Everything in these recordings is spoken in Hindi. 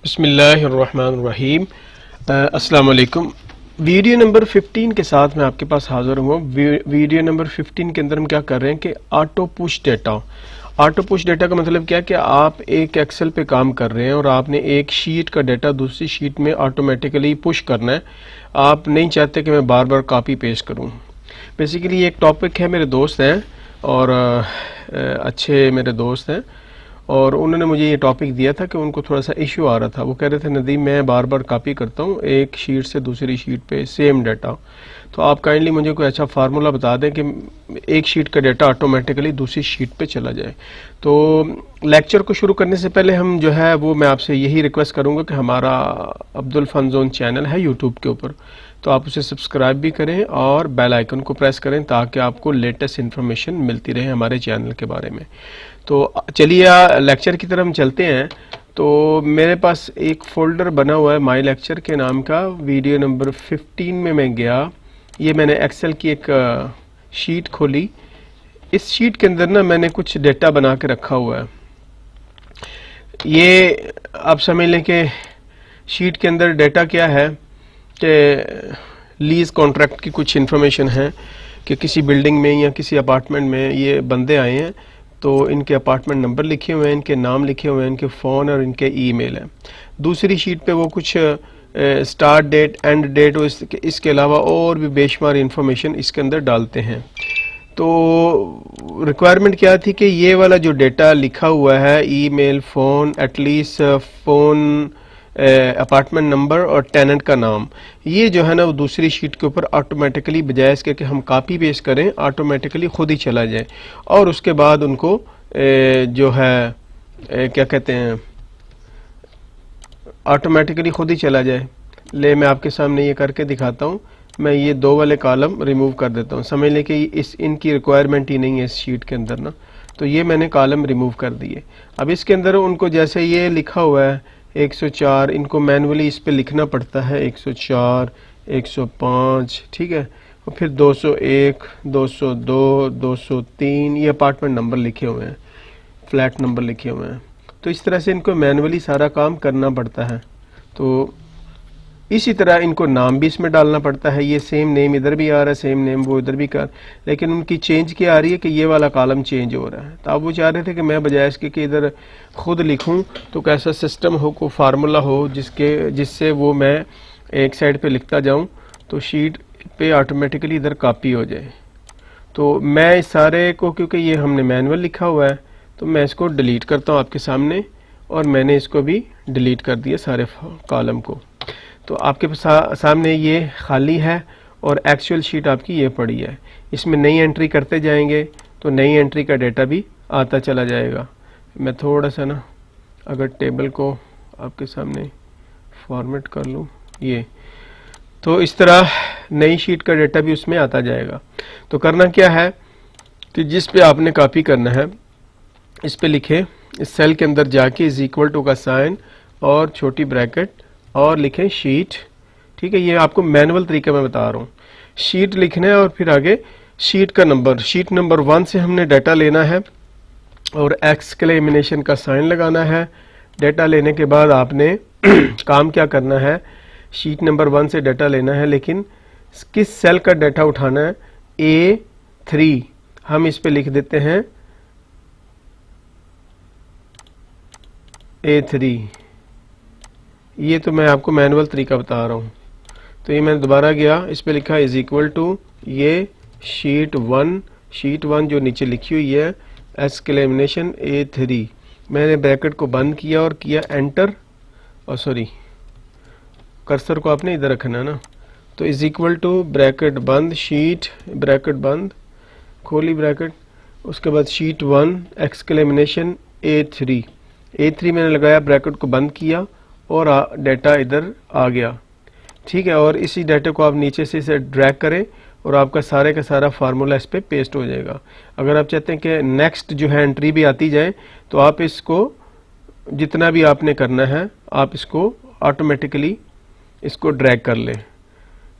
बिस्मिल्लाहिर्रहमानिर्रहीम। अस्सलाम वालेकुम। वीडियो नंबर 15 के साथ मैं आपके पास हाज़िर हूँ। वीडियो नंबर 15 के अंदर हम क्या कर रहे हैं कि auto push data. Auto push data का मतलब क्या है कि आप एक एक्सेल पे काम कर रहे हैं और आपने एक शीट का डेटा दूसरी शीट में ऑटोमेटिकली पुश करना है। आप नहीं चाहते कि मैं बार बार कॉपी पेस्ट करूँ। बेसिकली ये एक टॉपिक है, मेरे दोस्त हैं और अच्छे मेरे दोस्त हैं और उन्होंने मुझे ये टॉपिक दिया था कि उनको थोड़ा सा इशू आ रहा था। वो कह रहे थे नदीम मैं बार बार कॉपी करता हूँ एक शीट से दूसरी शीट पे सेम डाटा, तो आप काइंडली मुझे कोई अच्छा फार्मूला बता दें कि एक शीट का डाटा ऑटोमेटिकली दूसरी शीट पे चला जाए। तो लेक्चर को शुरू करने से पहले हम जो है वो मैं आपसे यही रिक्वेस्ट करूँगा कि हमारा अब्दुल फन जोन चैनल है यूट्यूब के ऊपर, तो आप उसे सब्सक्राइब भी करें और बेल आइकन को प्रेस करें ताकि आपको लेटेस्ट इन्फॉर्मेशन मिलती रहे हमारे चैनल के बारे में। तो चलिए लेक्चर की तरफ हम चलते हैं। तो मेरे पास एक फ़ोल्डर बना हुआ है माई लेक्चर के नाम का। वीडियो नंबर 15 में मैं गया, ये मैंने एक्सेल की एक शीट खोली। इस शीट के अंदर ना मैंने कुछ डेटा बना के रखा हुआ है। ये आप समझ लें कि शीट के अंदर डेटा क्या है कि लीज कॉन्ट्रैक्ट की कुछ इन्फॉर्मेशन है कि किसी बिल्डिंग में या किसी अपार्टमेंट में ये बंदे आए हैं, तो इनके अपार्टमेंट नंबर लिखे हुए हैं, इनके नाम लिखे हुए हैं, इनके फ़ोन और इनके ईमेल है। दूसरी शीट पे वो कुछ स्टार्ट डेट, एंड डेट और इसके अलावा और भी बेशुमार इन्फॉर्मेशन इसके अंदर डालते हैं। तो रिक्वायरमेंट क्या थी कि ये वाला जो डेटा लिखा हुआ है, email, phone, at least phone, apartment number और टेनेंट का नाम, ये जो है ना वो दूसरी शीट के ऊपर ऑटोमेटिकली बजाय इसके कि हम कॉपी पेस्ट करें ऑटोमेटिकली खुद ही चला जाए और उसके बाद उनको जो है क्या कहते हैं ऑटोमेटिकली खुद ही चला जाए। ले मैं आपके सामने ये करके दिखाता हूँ। मैं ये दो वाले कॉलम रिमूव कर देता हूँ। समझ लें कि इनकी रिक्वायरमेंट ही नहीं है इस शीट के अंदर ना, तो ये मैंने कॉलम रिमूव कर दिए। अब इसके अंदर उनको जैसे ये लिखा हुआ है 104, इनको मैनुअली इस पे लिखना पड़ता है 104, 105, ठीक है, और फिर 201, 202, 203 ये अपार्टमेंट नंबर लिखे हुए हैं, फ्लैट नंबर लिखे हुए हैं। तो इस तरह से इनको मैनुअली सारा काम करना पड़ता है। तो इसी तरह इनको नाम भी इसमें डालना पड़ता है। ये सेम नेम इधर भी आ रहा है, सेम नेम वो इधर भी कर, लेकिन उनकी चेंज क्या आ रही है कि ये वाला कॉलम चेंज हो रहा है। तो अब वो चाह रहे थे कि मैं बजाय इसके कि इधर खुद लिखूं तो कैसा सिस्टम हो, को फार्मूला हो जिससे वो मैं एक साइड पे लिखता जाऊं तो शीट पे ऑटोमेटिकली इधर कॉपी हो जाए। तो मैं इस सारे को, क्योंकि ये हमने मैनुअल लिखा हुआ है, तो मैं इसको डिलीट करता हूँ आपके सामने, और मैंने इसको भी डिलीट कर दिया सारे कॉलम को। तो आपके सामने ये खाली है और एक्चुअल शीट आपकी ये पड़ी है। इसमें नई एंट्री करते जाएंगे तो नई एंट्री का डेटा भी आता चला जाएगा। मैं थोड़ा सा ना अगर टेबल को आपके सामने फॉर्मेट कर लूँ, ये तो इस तरह नई शीट का डेटा भी उसमें आता जाएगा। तो करना क्या है कि जिस पे आपने कॉपी करना है इस पे लिखें, इस सेल के अंदर जाके इज इक्वल टू का साइन और छोटी ब्रैकेट और लिखें शीट। ठीक है, ये आपको मैनुअल तरीका मैं बता रहा हूँ। शीट लिखना है और फिर आगे शीट का नंबर, शीट नंबर 1 से हमने डाटा लेना है और एक्सक्लेमेशन का साइन लगाना है। डाटा लेने के बाद आपने काम क्या करना है, शीट नंबर 1 से डाटा लेना है, लेकिन किस सेल का डाटा उठाना है, A3 हम इस पे लिख देते हैं A3। ये तो मैं आपको मैनुअल तरीका बता रहा हूँ। तो ये मैंने दोबारा गया, इस पे लिखा इज इक्वल टू ये शीट 1 जो नीचे लिखी हुई है एक्सक्लेमेशन A3। मैंने ब्रैकेट को बंद किया और किया एंटर, और सॉरी कर्सर को आपने इधर रखना है ना। तो इज इक्वल टू ब्रैकेट बंद, शीट ब्रैकेट बंद, खोली ब्रैकेट, उसके बाद शीट 1 एक्सक्लेमेशन A3 मैंने लगाया, ब्रैकेट को बंद किया और डाटा इधर आ गया। ठीक है, और इसी डाटा को आप नीचे से इसे ड्रैग करें और आपका सारे का सारा फार्मूला इस पे पेस्ट हो जाएगा। अगर आप चाहते हैं कि नेक्स्ट जो है एंट्री भी आती जाए तो आप इसको जितना भी आपने करना है आप इसको ऑटोमेटिकली इसको ड्रैग कर लें,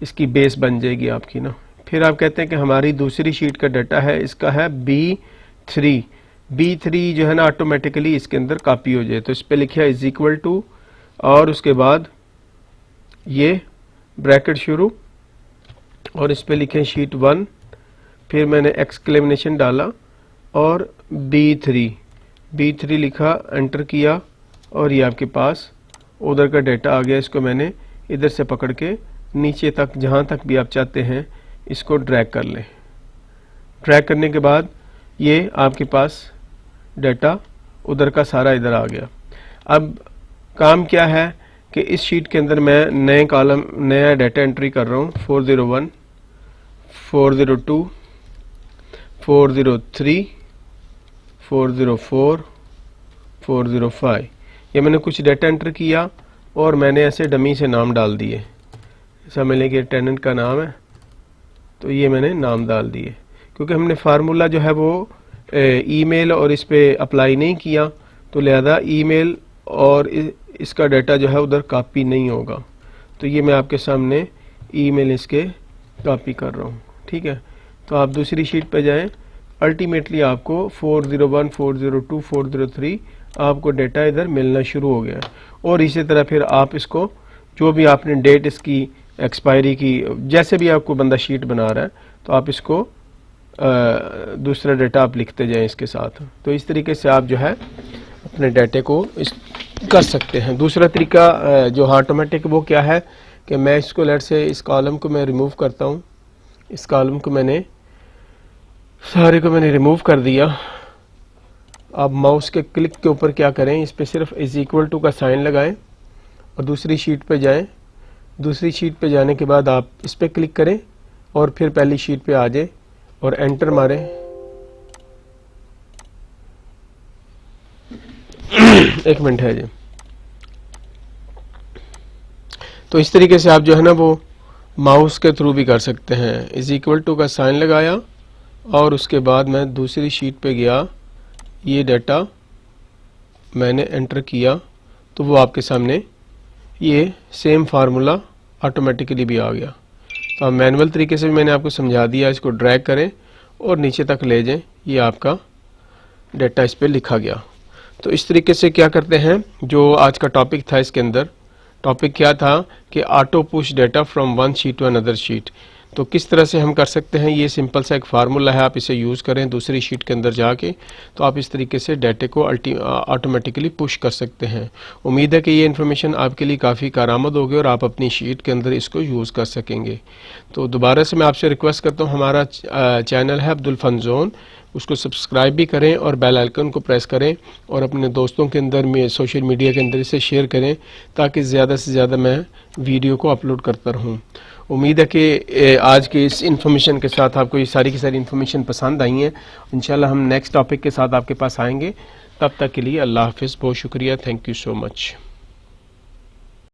इसकी बेस बन जाएगी आपकी ना। फिर आप कहते हैं कि हमारी दूसरी शीट का डाटा है, इसका है B3 जो है ना ऑटोमेटिकली इसके अंदर कॉपी हो जाए। तो इस पे लिखा इज इक्वल टू और उसके बाद ये ब्रैकेट शुरू और इस पे लिखें शीट 1, फिर मैंने एक्सक्लेमेशन डाला और B3 लिखा, एंटर किया और ये आपके पास उधर का डेटा आ गया। इसको मैंने इधर से पकड़ के नीचे तक जहाँ तक भी आप चाहते हैं इसको ड्रैग कर लें। ड्रैग करने के बाद ये आपके पास डेटा उधर का सारा इधर आ गया। अब काम क्या है कि इस शीट के अंदर मैं नए कॉलम, नया डेटा एंट्री कर रहा हूँ। 401, 402, 403, 404, 405, ये मैंने कुछ डेटा एंटर किया और मैंने ऐसे डमी से नाम डाल दिए। समझ लें कि टेनेंट का नाम है, तो ये मैंने नाम डाल दिए। क्योंकि हमने फार्मूला जो है वो ईमेल और इस पे अप्लाई नहीं किया, तो लिहाजा ईमेल और इसका डेटा जो है उधर कॉपी नहीं होगा। तो ये मैं आपके सामने ईमेल इसके कॉपी कर रहा हूँ, ठीक है। तो आप दूसरी शीट पे जाएं, अल्टीमेटली आपको 401, 402, 403 आपको डेटा इधर मिलना शुरू हो गया। और इसी तरह फिर आप इसको जो भी आपने डेट इसकी एक्सपायरी की, जैसे भी आपको बंदा शीट बना रहा है, तो आप इसको दूसरा डेटा आप लिखते जाएं इसके साथ। तो इस तरीके से आप जो है अपने डेटे को कर सकते हैं। दूसरा तरीका जो ऑटोमेटिक वो क्या है कि मैं इसको लेट से इस कॉलम को मैं रिमूव करता हूँ। इस कॉलम को मैंने सारे को मैंने रिमूव कर दिया। आप माउस के क्लिक के ऊपर क्या करें, इस पे सिर्फ इज इक्वल टू का साइन लगाएं और दूसरी शीट पे जाएं। दूसरी शीट पे जाने के बाद आप इस पे क्लिक करें और फिर पहली शीट पे आ जाए और एंटर मारें। एक मिनट है जी। तो इस तरीके से आप जो है ना वो माउस के थ्रू भी कर सकते हैं। इज इक्वल टू का साइन लगाया और उसके बाद मैं दूसरी शीट पे गया, ये डाटा मैंने एंटर किया, तो वो आपके सामने ये सेम फार्मूला ऑटोमेटिकली भी आ गया। तो आप मैनुअल तरीके से भी मैंने आपको समझा दिया। इसको ड्रैग करें और नीचे तक ले जाएं, ये आपका डाटा इस पे लिखा गया। तो इस तरीके से क्या करते हैं, जो आज का टॉपिक था, इसके अंदर टॉपिक क्या था कि auto push data from one sheet to another sheet. तो किस तरह से हम कर सकते हैं, ये सिंपल सा एक फार्मूला है, आप इसे यूज़ करें दूसरी शीट के अंदर जाके, तो आप इस तरीके से डाटे को ऑटोमेटिकली पुश कर सकते हैं। उम्मीद है कि ये इन्फॉर्मेशन आपके लिए काफ़ी कारआमद होगी और आप अपनी शीट के अंदर इसको यूज़ कर सकेंगे। तो दोबारा से मैं आपसे रिक्वेस्ट करता हूँ, हमारा चैनल है अब्दुल फन जोन, उसको सब्सक्राइब भी करें और बेल आइकन को प्रेस करें और अपने दोस्तों के अंदर में सोशल मीडिया के अंदर इसे शेयर करें ताकि ज़्यादा से ज़्यादा मैं वीडियो को अपलोड करता रहूँ। उम्मीद है कि आज की इस इन्फॉर्मेशन के साथ आपको ये सारी की सारी इन्फॉर्मेशन पसंद आई हैं। इंशाल्लाह हम नेक्स्ट टॉपिक के साथ आपके पास आएंगे। तब तक के लिए अल्लाह हाफिज़, बहुत शुक्रिया, थैंक यू सो मच।